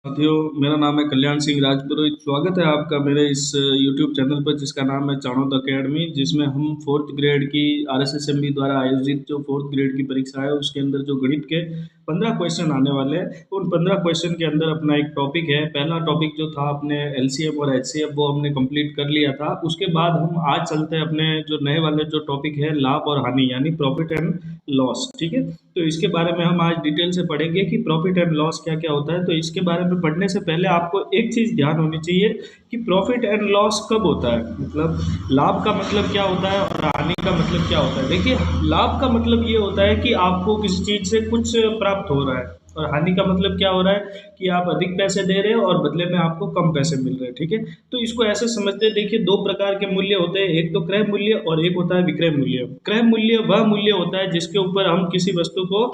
साथियों, मेरा नाम है कल्याण सिंह राजपुरोहित। स्वागत है आपका मेरे इस यूट्यूब चैनल पर जिसका नाम है चाणोद अकेडमी, जिसमें हम फोर्थ ग्रेड की आरएसएसएमबी द्वारा आयोजित जो फोर्थ ग्रेड की परीक्षा है उसके अंदर जो गणित के 15 क्वेश्चन आने वाले हैं, उन 15 क्वेश्चन के अंदर अपना एक टॉपिक है। पहला टॉपिक जो था अपने एलसीएम और एचसीएफ वो हमने कंप्लीट कर लिया था। उसके बाद हम आज चलते हैं अपने जो नए वाले जो टॉपिक है लाभ और हानि यानी प्रॉफिट एंड लॉस। ठीक है, तो इसके बारे में हम आज डिटेल से पढ़ेंगे कि प्रॉफिट एंड लॉस क्या क्या होता है। तो इसके बारे में पढ़ने से पहले आपको एक चीज़ ध्यान होनी चाहिए कि प्रॉफिट एंड लॉस कब होता है, मतलब लाभ का मतलब क्या होता है और हानि का मतलब क्या होता है। देखिए, लाभ का मतलब ये होता है कि आपको किसी चीज़ से कुछ प्राप्त हो रहा है, और हानि का मतलब क्या हो रहा है कि आप अधिक पैसे दे रहे हो और बदले में आपको कम पैसे मिल रहे हैं। ठीक है, तो इसको ऐसे समझते हैं। देखिए, दो प्रकार के मूल्य होते हैं, एक तो क्रय मूल्य और एक होता है विक्रय मूल्य। क्रय मूल्य वह मूल्य होता है जिसके ऊपर हम किसी वस्तु को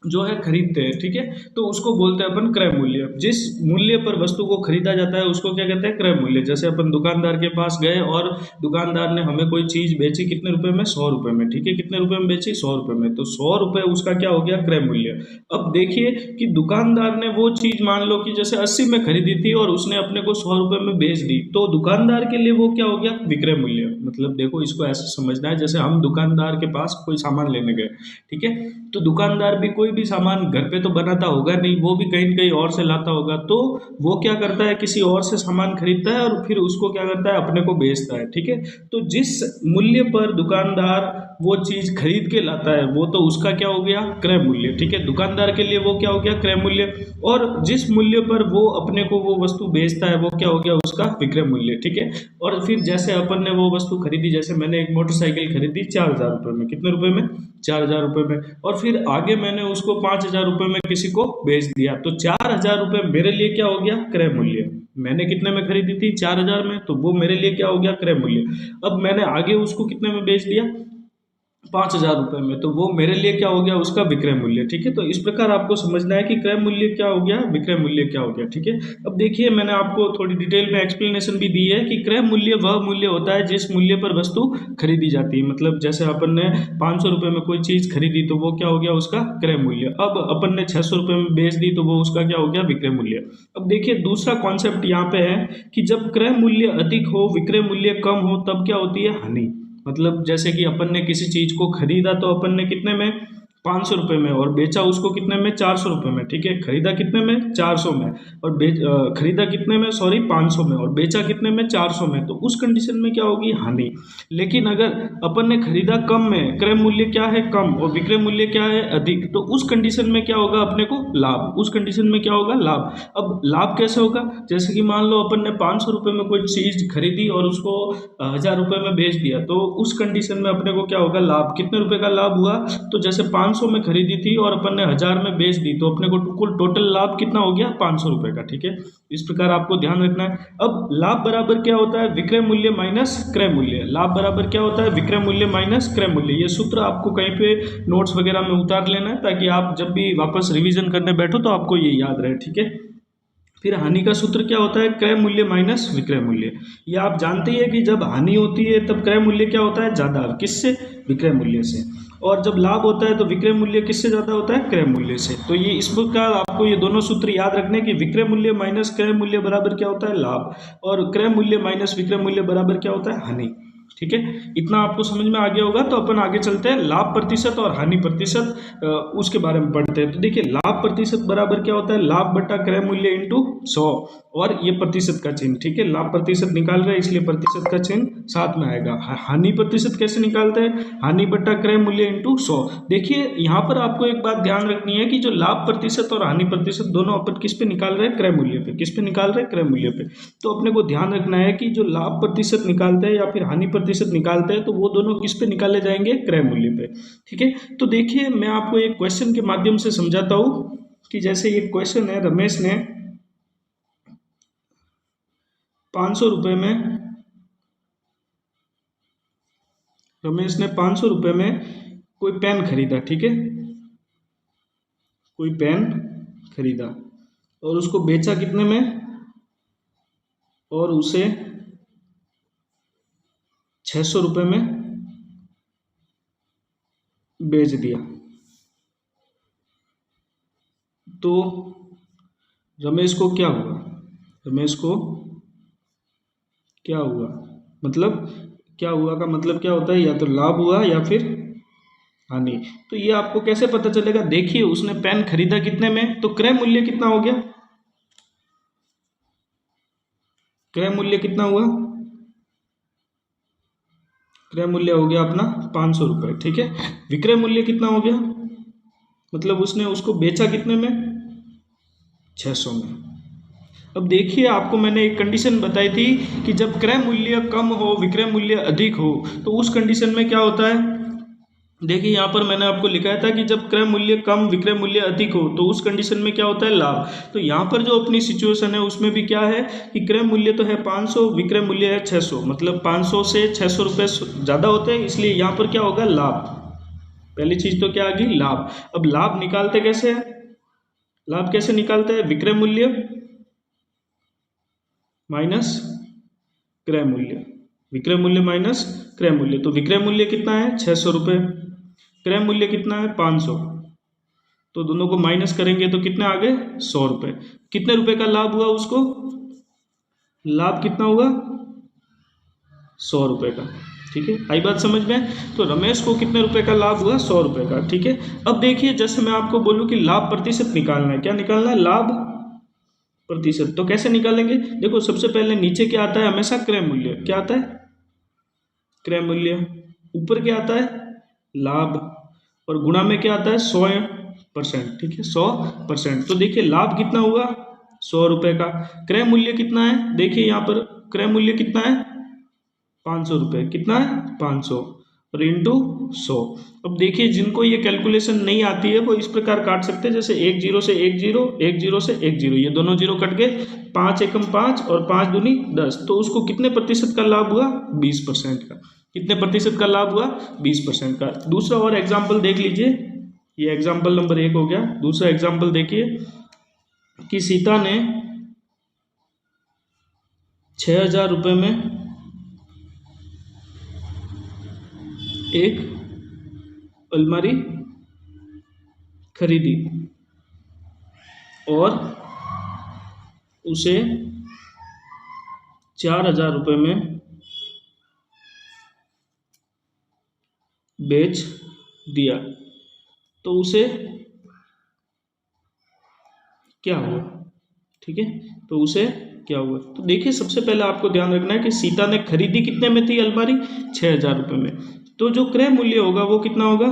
जो है खरीदते हैं। ठीक है, तो उसको बोलते हैं अपन क्रय मूल्य। जिस मूल्य पर वस्तु को खरीदा जाता है उसको क्या कहते हैं, क्रय मूल्य। जैसे अपन दुकानदार के पास गए और दुकानदार ने हमें कोई चीज बेची कितने रुपए में, 100 रुपए में। ठीक है, कितने रुपए में बेची, 100 रुपए में, तो 100 रुपए उसका क्या हो गया, क्रय मूल्य। अब देखिए कि दुकानदार ने वो चीज मान लो कि जैसे 80 में खरीदी थी और उसने अपने को 100 रुपए में बेच दी, तो दुकानदार के लिए वो क्या हो गया, विक्रय मूल्य। मतलब देखो, इसको ऐसे समझना है जैसे हम दुकानदार के पास कोई सामान लेने गए। ठीक है, तो दुकानदार भी कोई भी सामान घर पे तो बनाता होगा नहीं, वो भी कहीं न कहीं और से लाता होगा। तो वो क्या करता है, किसी और से सामान खरीदता है और फिर उसको क्या करता है, अपने को बेचता है। ठीक है, तो जिस मूल्य पर दुकानदार वो चीज़ खरीद के लाता है वो तो उसका क्या हो गया, क्रय मूल्य। ठीक है, दुकानदार के लिए वो क्या हो गया, क्रय मूल्य। और जिस मूल्य पर वो अपने को वो वस्तु बेचता है वो क्या हो गया, उसका विक्रय मूल्य। ठीक है, और फिर जैसे अपन ने वो वस्तु खरीदी, जैसे मैंने एक मोटरसाइकिल खरीदी 4,000 रुपये में, कितने रुपए में, 4,000 रुपये में, और फिर आगे मैंने उसको 5,000 रुपये में किसी को बेच दिया, तो 4,000 रुपये मेरे लिए क्या हो गया, क्रय मूल्य। मैंने कितने में खरीदी थी, 4,000 में, तो वो मेरे लिए क्या हो गया, क्रय मूल्य। अब मैंने आगे उसको कितने में बेच दिया, 5,000 रुपये में, तो वो मेरे लिए क्या हो गया, उसका विक्रय मूल्य। ठीक है, तो इस प्रकार आपको समझना है कि क्रय मूल्य क्या हो गया, विक्रय मूल्य क्या हो गया। ठीक है, अब देखिए, मैंने आपको थोड़ी डिटेल में एक्सप्लेनेशन भी दी है कि क्रय मूल्य वह मूल्य होता है जिस मूल्य पर वस्तु खरीदी जाती है। मतलब जैसे अपन ने 500 रुपये में कोई चीज़ खरीदी तो वो क्या हो गया, उसका क्रय मूल्य। अब अपन ने 600 रुपये में बेच दी तो वो उसका क्या हो गया, विक्रय मूल्य। अब देखिए, दूसरा कॉन्सेप्ट यहाँ पे है कि जब क्रय मूल्य अधिक हो, विक्रय मूल्य कम हो, तब क्या होती है, हानि। मतलब जैसे कि अपन ने किसी चीज को खरीदा तो अपन ने कितने में, 500 रुपये में, और बेचा उसको कितने में, 400 रुपये में। ठीक है, खरीदा कितने में, 400 में, और खरीदा कितने में, सॉरी 500 में, और बेचा कितने में, 400 में, तो उस कंडीशन में क्या होगी, हानि। लेकिन अगर अपन ने खरीदा कम में, क्रय मूल्य क्या है, कम, और विक्रय मूल्य क्या है, अधिक, तो उस कंडीशन में क्या होगा, अपने को लाभ। उस कंडीशन में क्या होगा, लाभ। अब लाभ कैसे होगा, जैसे कि मान लो अपन ने 500 रुपये में कोई चीज खरीदी और उसको 1,000 रुपये में बेच दिया, तो उस कंडीशन में अपने को क्या होगा, लाभ। कितने रुपए का लाभ हुआ, तो जैसे 500 में खरीदी थी और अपन ने 1,000 में बेच दी, तो अपने को कुल टोटल लाभ कितना हो गया, 500 रुपये का। ठीक है, इस प्रकार आपको ध्यान रखना है। अब लाभ बराबर क्या होता है, विक्रय मूल्य माइनस क्रय मूल्य। लाभ बराबर क्या होता है, विक्रय मूल्य माइनस क्रय मूल्य। ये सूत्र आपको कहीं पे नोट्स वगैरह में उतार लेना है ताकि आप जब भी वापस रिवीजन करने बैठो तो आपको ये याद रहे। ठीक है, फिर हानि का सूत्र क्या होता है, क्रय मूल्य माइनस विक्रय मूल्य। ये आप जानते ही है कि जब हानि होती है तब क्रय मूल्य क्या होता है, ज्यादा, किससे, विक्रय मूल्य से। और जब लाभ होता है तो विक्रय मूल्य किससे ज्यादा होता है, क्रय मूल्य से। तो ये इस प्रकार आपको ये दोनों सूत्र याद रखने की, विक्रय मूल्य माइनस क्रय मूल्य बराबर क्या होता है, लाभ, और क्रय मूल्य माइनस विक्रय मूल्य बराबर क्या होता है, हानि। ठीक है, इतना आपको समझ में आ गया होगा। तो अपन आगे चलते हैं, लाभ प्रतिशत और हानि प्रतिशत, उसके बारे में पढ़ते हैं। तो देखिए, लाभ प्रतिशत बराबर क्या होता है, लाभ बटा क्रय मूल्य इंटू 100, और ये प्रतिशत का चिन्ह। ठीक है, लाभ प्रतिशत निकाल रहे हैं इसलिए प्रतिशत का चिन्ह साथ में आएगा। हानि प्रतिशत कैसे निकालते हैं, हानि बटा क्रय मूल्य इंटू 100। देखिए, यहाँ पर आपको एक बात ध्यान रखनी है कि जो लाभ प्रतिशत और हानि प्रतिशत दोनों अपन किस पे निकाल रहे हैं, क्रय मूल्य पे। किस पे निकाल रहे हैं, क्रय मूल्य पे। तो अपने को ध्यान रखना है कि जो लाभ प्रतिशत निकालते हैं या फिर हानि प्रतिशत निकालते हैं तो वो दोनों किस पे निकाले जाएंगे, क्रय मूल्य पे। ठीक है, तो देखिए, मैं आपको एक क्वेश्चन के माध्यम से समझाता हूँ कि जैसे ये क्वेश्चन है, रमेश ने 500 रुपये में, रमेश ने 500 रुपये में कोई पेन खरीदा। ठीक है, कोई पेन खरीदा और उसको बेचा कितने में, और उसे 600 रुपये में बेच दिया। तो रमेश को क्या हुआ, रमेश को क्या हुआ, मतलब क्या हुआ का मतलब क्या होता है, या तो लाभ हुआ या फिर हानि। तो ये आपको कैसे पता चलेगा, देखिए उसने पेन खरीदा कितने में, तो क्रय मूल्य कितना हो गया, क्रय मूल्य कितना हुआ, क्रय मूल्य हो गया अपना 500 रुपये, ठीक है। विक्रय मूल्य कितना हो गया, मतलब उसने उसको बेचा कितने में, 600 में। अब देखिए आपको मैंने एक कंडीशन बताई थी कि जब क्रय मूल्य कम हो विक्रय मूल्य अधिक हो, तो उस कंडीशन में क्या होता है, देखिए यहाँ पर मैंने आपको लिखा था कि जब क्रय मूल्य कम विक्रय मूल्य अधिक हो तो उस कंडीशन में क्या होता है, लाभ। तो यहाँ पर जो अपनी सिचुएशन है उसमें भी क्या है कि क्रय मूल्य तो है 500, विक्रय मूल्य है 600, मतलब 500 से 600 रुपये ज़्यादा होते हैं, इसलिए यहाँ पर क्या होगा, लाभ। पहली चीज़ तो क्या आ गई, लाभ। अब लाभ निकालते कैसे हैं, लाभ कैसे निकालते हैं, विक्रय मूल्य माइनस क्रय मूल्य, विक्रय मूल्य माइनस क्रय मूल्य। तो विक्रय मूल्य कितना है, 600 रुपये, क्रय मूल्य कितना है, 500, तो दोनों को माइनस करेंगे तो कितने आ गए, 100 रुपये। कितने रुपए का लाभ हुआ उसको, लाभ कितना हुआ, 100 रुपये का, ठीक है। आई बात समझ में, तो रमेश को कितने रुपए का लाभ हुआ, 100 रुपये का, ठीक है। अब देखिए जैसे मैं आपको बोलूँ कि लाभ प्रतिशत निकालना है, क्या निकालना है, लाभ प्रतिशत। तो कैसे निकालेंगे, देखो सबसे पहले नीचे क्या आता है, हमेशा क्रय मूल्य, क्या आता है, क्रय मूल्य, ऊपर क्या आता है, लाभ, और गुणा में क्या आता है, 100%, ठीक है, 100%। तो देखिए लाभ कितना हुआ, 100 रुपये का, क्रय मूल्य कितना है, देखिए यहाँ पर क्रय मूल्य कितना है, 500 रुपये, कितना है, 500 और इंटू 100। अब देखिए जिनको ये कैलकुलेशन नहीं आती है वो इस प्रकार काट सकते हैं, जैसे 1 0 से 1 0, 1 0 से 1 0, ये दोनों जीरो कट गए, 5 एकम 5 और 5 दूनी 10, तो उसको कितने प्रतिशत का लाभ हुआ, 20% का। कितने प्रतिशत का लाभ हुआ, 20% का। दूसरा और एग्जाम्पल देख लीजिए, ये एग्जाम्पल नंबर 1 हो गया। दूसरा एग्जाम्पल देखिए कि सीता ने 6,000 रुपये में एक अलमारी खरीदी और उसे 4,000 रुपये में बेच दिया, तो उसे क्या हुआ, ठीक है, तो उसे क्या हुआ। तो देखिए सबसे पहले आपको ध्यान रखना है कि सीता ने खरीदी कितने में थी अलमारी, 6,000 रुपये में, तो जो क्रय मूल्य होगा वो कितना होगा,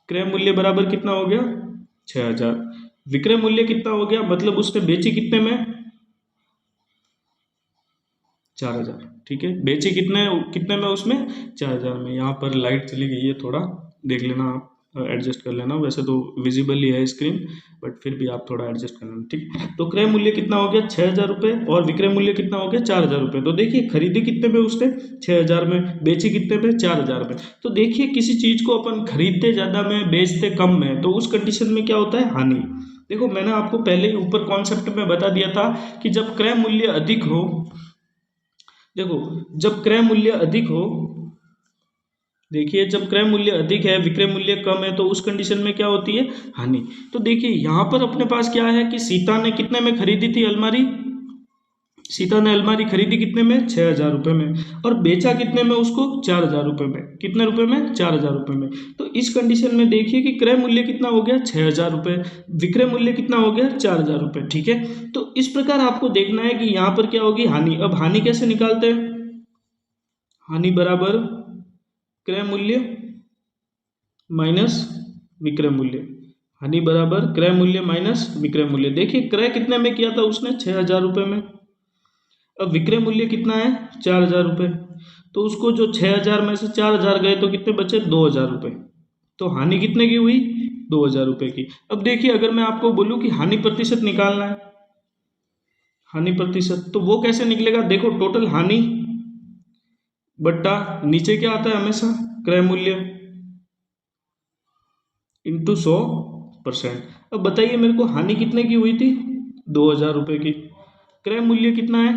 क्रय मूल्य बराबर कितना हो गया, 6,000। विक्रय मूल्य कितना हो गया, मतलब उसने बेची कितने में, 4,000, ठीक है, बेची कितने कितने में, उसमें 4,000 में। यहाँ पर लाइट चली गई है, थोड़ा देख लेना आप, एडजस्ट कर लेना, वैसे तो विजिबल ही है स्क्रीन, बट फिर भी आप थोड़ा एडजस्ट कर लेना, ठीक। तो क्रय मूल्य कितना हो गया, 6,000 रुपये, और विक्रय मूल्य कितना हो गया, 4,000 रुपये। तो देखिए खरीदी कितने में उसने, 6,000 में, बेची कितने में, 4,000 में। तो देखिए किसी चीज़ को अपन खरीदते ज़्यादा में बेचते कम में, तो उस कंडीशन में क्या होता है, हानि। देखो मैंने आपको पहले ही ऊपर कॉन्सेप्ट में बता दिया था कि जब क्रय मूल्य अधिक हो, देखो जब क्रय मूल्य अधिक हो, देखिए जब क्रय मूल्य अधिक है विक्रय मूल्य कम है, तो उस कंडीशन में क्या होती है, हानि। तो देखिए यहाँ पर अपने पास क्या है कि सीता ने कितने में खरीदी थी अलमारी, सीता ने अलमारी खरीदी कितने में, 6,000 रुपये में, और बेचा कितने में उसको, 4,000 रुपये में। कितने रुपए में, 4,000 रुपये में। तो इस कंडीशन में देखिए कि क्रय मूल्य कितना हो गया, 6,000 रुपये, विक्रय मूल्य कितना हो गया, 4,000 रुपये, ठीक है। तो इस प्रकार आपको देखना है कि यहाँ पर क्या होगी, हानि। अब हानि कैसे निकालते हैं, हानि बराबर क्रय मूल्य माइनस विक्रय मूल्य, हानि बराबर क्रय मूल्य माइनस विक्रय मूल्य। देखिए क्रय कितने में किया था उसने, 6,000 रुपये में, अब विक्रय मूल्य कितना है, 4,000 रुपये, तो उसको जो 6,000 में से 4,000 गए तो कितने बचे, 2,000 रुपये। तो हानि कितने की हुई, 2,000 रुपये की। अब देखिए अगर मैं आपको बोलूँ कि हानि प्रतिशत निकालना है, हानि प्रतिशत, तो वो कैसे निकलेगा, देखो टोटल हानि बट्टा नीचे क्या आता है हमेशा, क्रय मूल्य इंटू 100%। अब बताइए मेरे को हानि कितने की हुई थी, 2,000 रुपये की। क्रय मूल्य कितना है,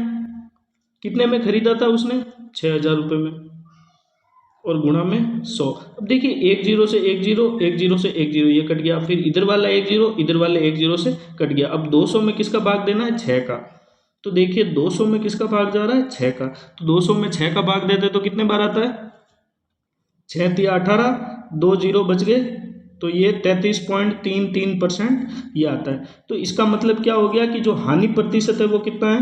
कितने में खरीदा था उसने, 6,000 रुपये में, और गुणा में 100। अब देखिए एक जीरो से एक जीरो, एक जीरो से एक जीरो, ये कट गया। फिर इधर वाला एक जीरो, इधर वाले एक जीरो से कट गया। अब 200 में किसका भाग देना है? 6 का। तो देखिए 200 में किसका भाग जा रहा है? 6 का। तो 200 में 6 का भाग देते तो कितने बार आता है? 6 तिया 18, 2 जीरो बच गए, तो ये 33.33% ये आता है। तो इसका मतलब क्या हो गया कि जो हानि प्रतिशत है वो कितना है?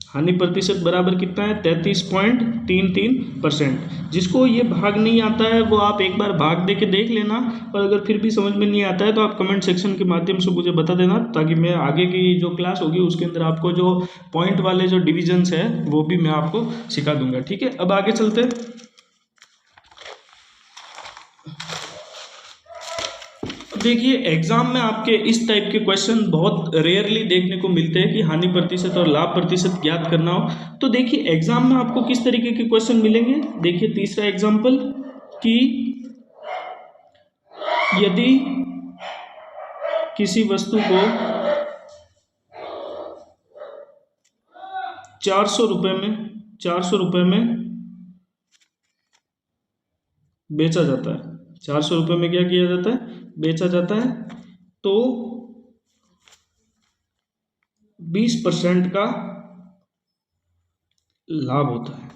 हानि प्रतिशत बराबर कितना है? 33.33%। जिसको ये भाग नहीं आता है वो आप एक बार भाग दे के देख लेना, और अगर फिर भी समझ में नहीं आता है तो आप कमेंट सेक्शन के माध्यम से मुझे बता देना, ताकि मैं आगे की जो क्लास होगी उसके अंदर आपको जो पॉइंट वाले जो डिविजन्स है वो भी मैं आपको सिखा दूंगा। ठीक है, अब आगे चलते हैं। देखिए एग्जाम में आपके इस टाइप के क्वेश्चन बहुत रेयरली देखने को मिलते हैं कि हानि प्रतिशत और लाभ प्रतिशत ज्ञात करना हो। तो देखिए एग्जाम में आपको किस तरीके के क्वेश्चन मिलेंगे। देखिए तीसरा एग्जाम्पल कि यदि किसी वस्तु को 400 रुपये में बेचा जाता है, 400 रुपये में क्या किया जाता है? बेचा जाता है। तो 20% का लाभ होता है।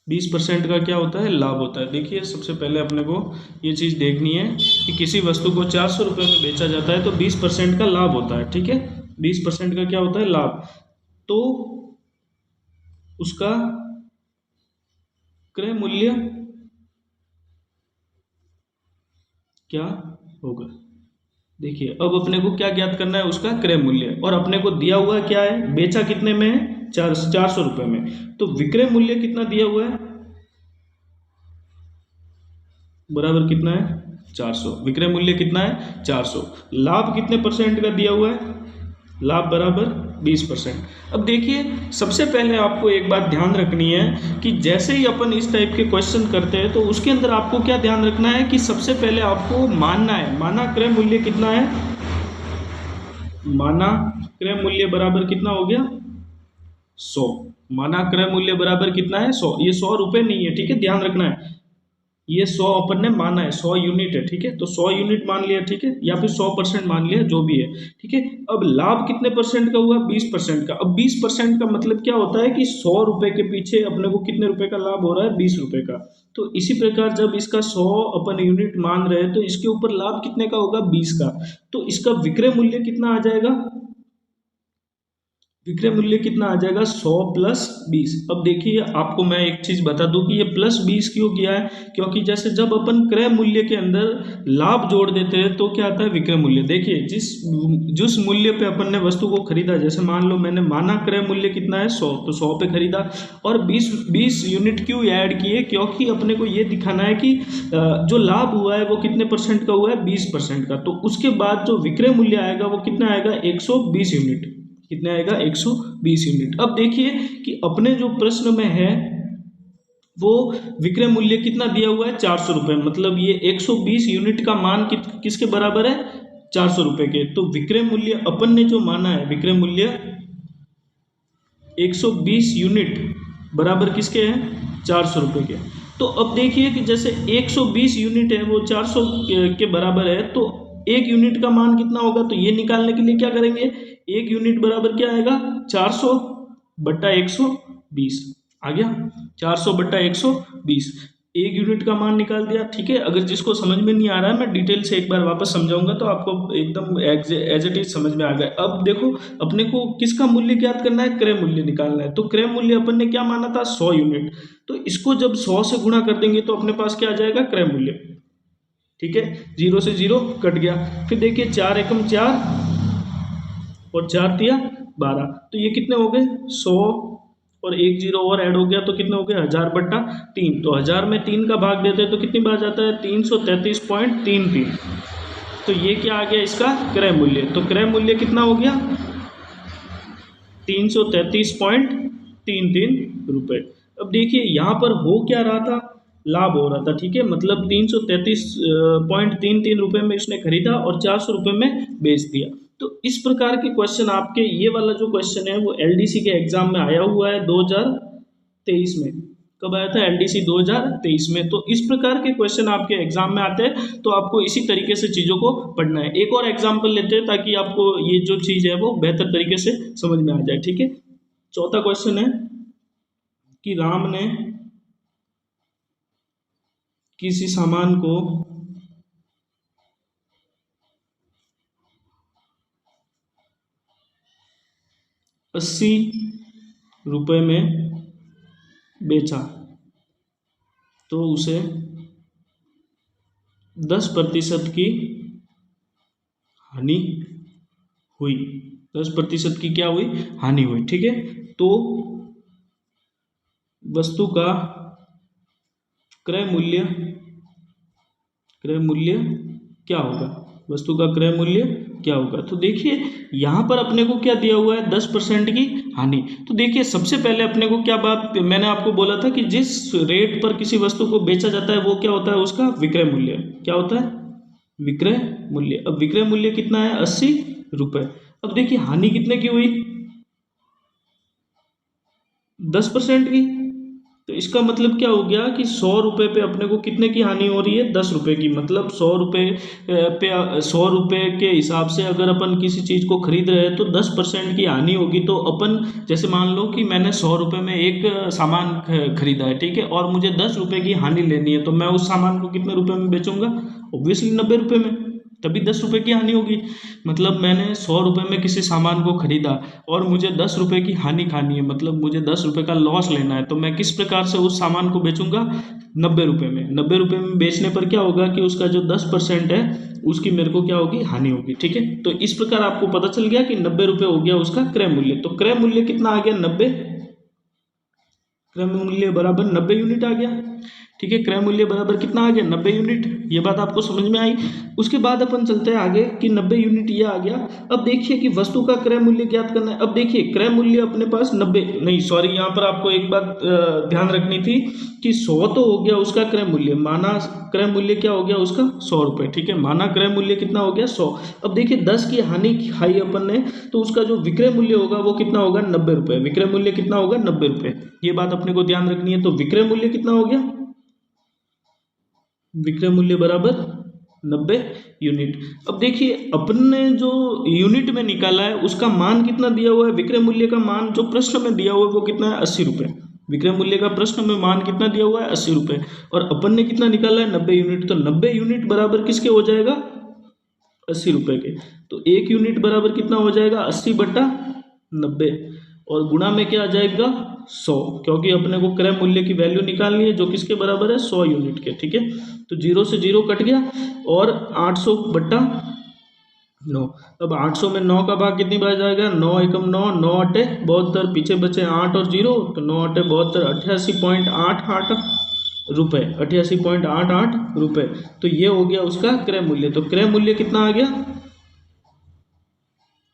20% का क्या होता है? लाभ होता है। देखिए सबसे पहले अपने को ये चीज़ देखनी है कि किसी वस्तु को 400 रुपये में बेचा जाता है तो 20% का लाभ होता है। ठीक है, 20% का क्या होता है? लाभ। तो उसका क्रय मूल्य क्या होगा? देखिए अब अपने को क्या ज्ञात करना है? उसका क्रय मूल्य। और अपने को दिया हुआ क्या है? बेचा कितने में है? 400 रुपये में। तो विक्रय मूल्य कितना दिया हुआ है? बराबर कितना है? 400। विक्रय मूल्य कितना है? 400। लाभ कितने परसेंट का दिया हुआ है? लाभ बराबर 20%। अब देखिए सबसे पहले आपको एक बात ध्यान रखनी है कि जैसे ही अपन इस टाइप के क्वेश्चन करते हैं तो उसके अंदर आपको क्या ध्यान रखना है कि सबसे पहले आपको मानना है, माना क्रय मूल्य कितना है? माना क्रय मूल्य बराबर कितना हो गया? 100। माना क्रय मूल्य बराबर कितना है? 100। ये 100 रुपये नहीं है, ठीक है, ध्यान रखना है। ये 100 अपन ने माना है, 100 यूनिट है, ठीक है, तो 100 यूनिट मान लिया, ठीक है, या फिर 100% मान लिया, जो भी है, ठीक है। अब लाभ कितने परसेंट का हुआ? 20% का। अब 20% का मतलब क्या होता है कि 100 रुपए के पीछे अपने को कितने रुपए का लाभ हो रहा है? 20 रुपए का। तो इसी प्रकार जब इसका 100 अपन यूनिट मान रहे हैं तो इसके ऊपर लाभ कितने का होगा? 20 का। तो इसका विक्रय मूल्य कितना आ जाएगा? विक्रय मूल्य कितना आ जाएगा? 100 प्लस 20। अब देखिए आपको मैं एक चीज बता दूं कि ये प्लस 20 क्यों किया है, क्योंकि जैसे जब अपन क्रय मूल्य के अंदर लाभ जोड़ देते हैं तो क्या आता है? विक्रय मूल्य। देखिए जिस मूल्य पे अपन ने वस्तु को खरीदा, जैसे मान लो मैंने माना क्रय मूल्य कितना है? 100, तो 100 पे खरीदा, और 20 यूनिट क्यों ऐड किए? क्योंकि अपने को ये दिखाना है कि जो लाभ हुआ है वो कितने परसेंट का हुआ है? 20% का। तो उसके बाद जो विक्रय मूल्य आएगा वो कितना आएगा? 120 यूनिट। कितने आएगा? 120 यूनिट। अब देखिए कि अपने जो प्रश्न में है वो विक्रय मूल्य कितना दिया हुआ है? 400 रुपये। मतलब ये 120 यूनिट का मान किसके बराबर है? 400 रुपये के। तो विक्रय मूल्य अपन ने जो माना है, विक्रय मूल्य 120 यूनिट बराबर किसके हैं? 400 रुपये के। तो अब देखिए कि जैसे 120 यूनिट है वो 400 के बराबर है, तो एक यूनिट का मान कितना होगा? तो ये निकालने के लिए क्या करेंगे? एक यूनिट बराबर क्या आएगा? 400 बट्टा 120 आ गया। 400 बट्टा 120, एक यूनिट का मान निकाल दिया, ठीक है। अगर जिसको समझ में नहीं आ रहा है मैं डिटेल से एक बार वापस समझाऊंगा तो आपको एकदम एज इट इज समझ में आ गया। अब देखो अपने को किसका मूल्य ज्ञात करना है? क्रय मूल्य निकालना है। तो क्रय मूल्य अपन ने क्या माना था? 100 यूनिट। तो इसको जब 100 से गुणा कर देंगे तो अपने पास क्या आ जाएगा? क्रय मूल्य, ठीक है। 0 से 0 कट गया। फिर देखिए 4 एकम 4 और 4 तिया 12, तो ये कितने हो गए? 100 और एक जीरो और ऐड हो गया तो कितने हो गए? 1000 बट्टा 3। तो 1000 में 3 का भाग देते हैं तो कितनी बार जाता है? 333.33। तो ये क्या आ गया? इसका क्रय मूल्य। तो क्रय मूल्य कितना हो गया? 333.33 रुपये। अब देखिए यहाँ पर हो क्या रहा था? लाभ हो रहा था, ठीक है। मतलब 333.33 रुपये में इसने खरीदा और 400 रुपये में बेच दिया। तो इस प्रकार के क्वेश्चन आपके, ये वाला जो क्वेश्चन है वो एलडीसी के एग्जाम में आया हुआ है 2000 2023 में। कब आया था? एलडीसी 2023 में। तो इस प्रकार के क्वेश्चन आपके एग्जाम में आते हैं, तो आपको इसी तरीके से चीज़ों को पढ़ना है। एक और एग्जाम्पल लेते हैं ताकि आपको ये जो चीज़ है वो बेहतर तरीके से समझ में आ जाए, ठीक है। चौथा क्वेश्चन है कि राम ने किसी सामान को 80 रुपये में बेचा, तो उसे 10% की हानि हुई। 10% की क्या हुई? हानि हुई, ठीक है। तो वस्तु का क्रय मूल्य क्या होगा? वस्तु का क्रय मूल्य क्या होगा? तो देखिए यहाँ पर अपने को क्या दिया हुआ है? 10% की हानि। तो देखिए सबसे पहले अपने को क्या बात मैंने आपको बोला था कि जिस रेट पर किसी वस्तु को बेचा जाता है वो क्या होता है? उसका विक्रय मूल्य। क्या होता है? विक्रय मूल्य। अब विक्रय मूल्य कितना है? 80 रुपये। अब देखिए हानि कितने की हुई? 10% की। तो इसका मतलब क्या हो गया कि 100 रुपये पे अपने को कितने की हानि हो रही है? 10 रुपये की। मतलब 100 रुपये पे 100 रुपये के हिसाब से अगर अपन किसी चीज़ को खरीद रहे हैं तो 10% की हानि होगी। तो अपन जैसे मान लो कि मैंने 100 रुपये में एक सामान खरीदा है, ठीक है, और मुझे 10 रुपये की हानि लेनी है, तो मैं उस सामान को कितने रुपये में बेचूंगा? ऑब्वियसली 90 रुपये में, तभी 10 रुपये की हानि होगी। मतलब मैंने 100 रुपये में किसी सामान को खरीदा और मुझे 10 रुपये की हानि खानी है, मतलब मुझे 10 रुपये का लॉस लेना है, तो मैं किस प्रकार से उस सामान को बेचूंगा? 90 रुपये में। 90 रुपये में बेचने पर क्या होगा कि उसका जो 10% है उसकी मेरे को क्या होगी? हानि होगी, ठीक है। तो इस प्रकार आपको पता चल गया कि 90 रुपये हो गया उसका क्रय मूल्य। तो क्रय मूल्य कितना आ गया? 90। क्रय मूल्य बराबर 90 यूनिट आ गया, ठीक है। क्रय मूल्य बराबर कितना आ गया? 90 यूनिट। ये बात आपको समझ में आई। उसके बाद अपन चलते हैं आगे कि 90 यूनिट ये आ गया। अब देखिए कि वस्तु का क्रय मूल्य ज्ञात करना है। अब देखिए क्रय मूल्य अपने पास 90 नहीं, सॉरी, यहाँ पर आपको एक बात ध्यान रखनी थी कि 100 तो हो गया उसका क्रय मूल्य, माना क्रय मूल्य क्या हो गया उसका? 100 रुपये, ठीक है। माना क्रय मूल्य कितना हो गया? 100। अब देखिए 10 की हानि खाई अपन ने, तो उसका जो विक्रय मूल्य होगा वो कितना होगा? 90 रुपये। विक्रय मूल्य कितना होगा? 90 रुपये। ये बात अपने को ध्यान रखनी है। तो विक्रय मूल्य कितना हो गया? विक्रय मूल्य बराबर 90 यूनिट। अब देखिए अपन ने जो यूनिट में निकाला है उसका मान कितना दिया हुआ है? विक्रय मूल्य का मान जो प्रश्न में दिया हुआ है वो कितना है? 80 रुपये। विक्रय मूल्य का प्रश्न में मान कितना दिया हुआ है? 80 रुपये। और अपन ने कितना निकाला है? 90 यूनिट। तो 90 यूनिट बराबर किसके हो जाएगा? 80 रुपये के। तो 1 यूनिट बराबर कितना हो जाएगा? 80/90। और गुणा में क्या आ जाएगा? 100, क्योंकि अपने को क्रय मूल्य की वैल्यू निकालनी है जो किसके बराबर है? 100 यूनिट के, ठीक है। तो 0 से 0 कट गया और 800/9। अब 800 में 9 का भाग कितनी बार जाएगा? 9 एकम 9, 9 अटे 72, पीछे बचे 8 और 0, तो 9 अटे 72, 88.88 रुपये। 88.88 रुपये। तो ये हो गया उसका क्रय मूल्य। तो क्रय मूल्य कितना आ गया?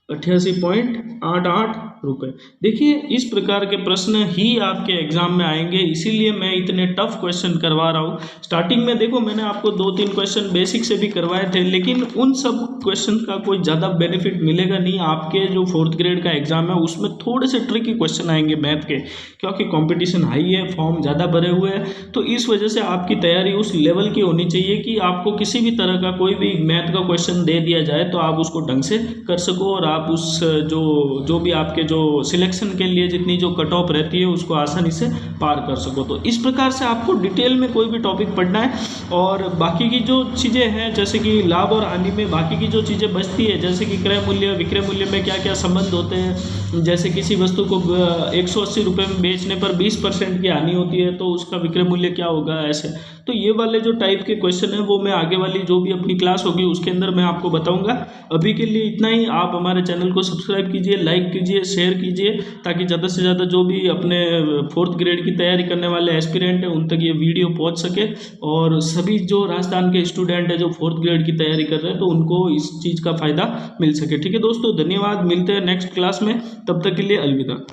88.88 रुपये। देखिए इस प्रकार के प्रश्न ही आपके एग्जाम में आएंगे, इसीलिए मैं इतने टफ क्वेश्चन करवा रहा हूँ। स्टार्टिंग में देखो मैंने आपको 2-3 क्वेश्चन बेसिक से भी करवाए थे, लेकिन उन सब क्वेश्चन का कोई ज़्यादा बेनिफिट मिलेगा नहीं। आपके जो 4th ग्रेड का एग्जाम है उसमें थोड़े से ट्रिकी क्वेश्चन आएंगे मैथ के, क्योंकि कॉम्पिटिशन हाई है, फॉर्म ज़्यादा भरे हुए हैं। तो इस वजह से आपकी तैयारी उस लेवल की होनी चाहिए कि आपको किसी भी तरह का कोई भी मैथ का क्वेश्चन दे दिया जाए तो आप उसको ढंग से कर सको और आप उस जो भी आपके जो सिलेक्शन के लिए जितनी जो कट ऑफ रहती है उसको आसानी से पार कर सको। तो इस प्रकार से आपको डिटेल में कोई भी टॉपिक पढ़ना है और बाकी की जो चीज़ें हैं जैसे कि लाभ और हानि में बाकी की जो चीज़ें बचती है, जैसे कि क्रय मूल्य विक्रय मूल्य में क्या क्या संबंध होते हैं, जैसे किसी वस्तु को 180 रुपये में बेचने पर 20% की हानि होती है तो उसका विक्रय मूल्य क्या होगा, ऐसे। तो ये वाले जो टाइप के क्वेश्चन है वो मैं आगे वाली जो भी अपनी क्लास होगी उसके अंदर मैं आपको बताऊंगा। अभी के लिए इतना ही। आप हमारे चैनल को सब्सक्राइब कीजिए, लाइक कीजिए, शेयर कीजिए, ताकि ज़्यादा से ज़्यादा जो भी अपने 4th ग्रेड की तैयारी करने वाले एस्पिरेंट हैं उन तक ये वीडियो पहुंच सके और सभी जो राजस्थान के स्टूडेंट हैं जो 4th ग्रेड की तैयारी कर रहे हैं तो उनको इस चीज़ का फ़ायदा मिल सके। ठीक है दोस्तों, धन्यवाद। मिलते हैं नेक्स्ट क्लास में, तब तक के लिए अलविदा।